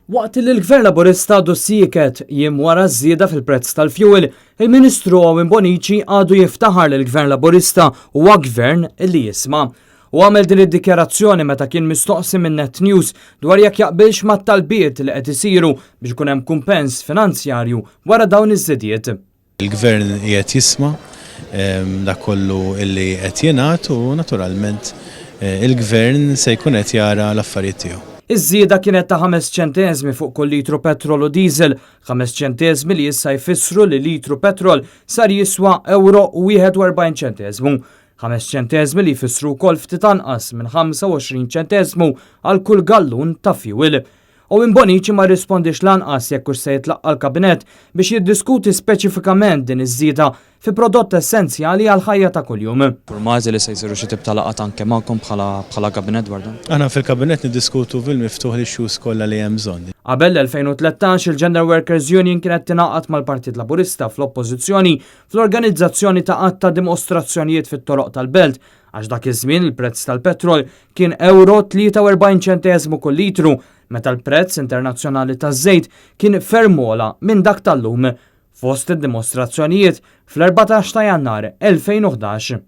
Waqt li l-Gvern Laburista għadu sieket jiem wara żieda fil-prezz tal-fjuwil, il-Ministru Owen Bonici għadu jiftaħar li l-Gvern Laburista huwa Gvern li jisma. U għamel din id-dikjarazzjoni meta kien mistoqsi minn Net News dwar jekk jaqbilx mat-talbiet li qed isiru biex ikun hemm kumpens finanzjarju wara dawn iż-żidiet. Il-Gvern qiegħed jisma' dak kollu illi qed jingħad u naturalment il-Gvern se jkun qed jara l-affarijiet tiegħu. Iż-żieda kienet ta' 5 ċentesmi fuq kull litru petrol u diesel, 5 ċentesmi li issa jfissru li litru petrol sar jiswa €1.41, 5 ċentesmi li jfissru wkoll ftit anqas minn 25 ċentesmu għal kull gallun ta' fjuwil. Owen Bonici ma rispondix lanqas jekk hux se jitlaqqa l-Kabinett biex jiddiskuti speċifikament din iż-żieda fi prodott essenzjali għal ħajja ta' kuljum. Formażi li se jsiru xi tip ta' laqgħat anke magħkom bħala Kabinett dwar dan? Aħna fil-Kabinett niddiskutu fil-miftuħ l-issues kollha li hemm bżonn. Qabel l-2013 il-General Workers Union kienet tingħaqad mal-Partit Laburista fl-oppożizzjoni fl-organizzazzjoni ta' qatt ta' dimostrazzjonijiet fit-toroq tal-Belt għax dak iż-żmien il-prezz tal-petrol kien €43 kull litru, meta l-prezz internazzjonali taż-żejt kien ferm ogħla minn dak tal-lum fost id-dimostrazzjonijiet fl-14 ta' Jannar 2011.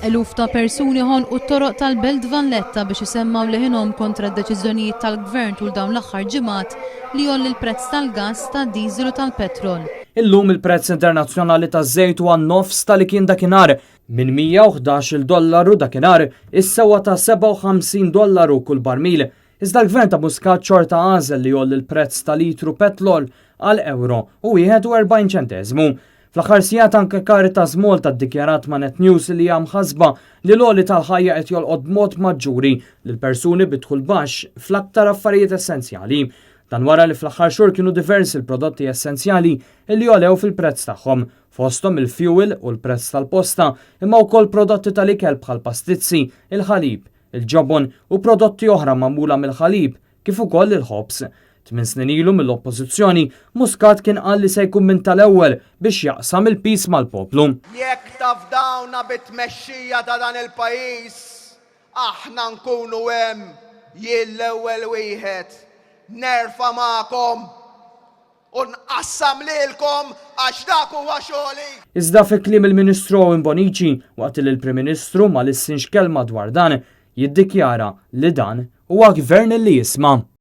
Eluf ta' persuni ħonqu t-toroq tal-Belt Valletta biex isemmaw leħinhom kontra d-deċiżjonijiet tal-Gvern tul dawn l-aħħar ġimgħat li jolli l-prezz tal-gass, tad-diesel u tal-petrol. Illum il-prezz internazzjonali taż-żejt huwa nofs tal-li kien dakinhar minn $111 dakinhar issa huwa ta' $57 kull barmil. Iżda l-Gvern ta' Muscat xorta għażel li jolli l-prezz ta' litru petrol għal €1.41. Fl-aħħar sigħat anke Caritas Malta ddikjarat ma' Net News li hija mħassba li l-għoli tal-ħajja qed jolqod b'mod maġġuri lil persuni bidħul baxx fl-aktar affarijiet essenzjali. Dan wara li fl-aħħar xhur kienu diversi l-prodotti essenzjali li jolew fil-prezz tagħhom, fosthom il-fjuwil u l-prezz tal-posta, imma wkoll prodotti tal-ikel bħal pastizzi, il-ħalib, il-ġobon u prodotti oħra magħmula mill-ħalib kif ukoll il-ħobs. 8 snin ilu mill-oppożizzjoni, Muscat kien qal li se jkun minn tal-ewwel biex jaqsam il-pis mal-poplu. Jekk taf dawna bit-tmexxija ta' dan il-pajjiż, aħna nkunu hemm jien l-ewwel wieħed nerfa' magħkom u nqassam lilkom għax dak huwa xogħli. Iżda fi kliem il-Ministru Owen Bonici waqt li l-Prim Ministru ma lissinx kelma dwar dan jiddikjara li dan huwa Gvern li jisma'.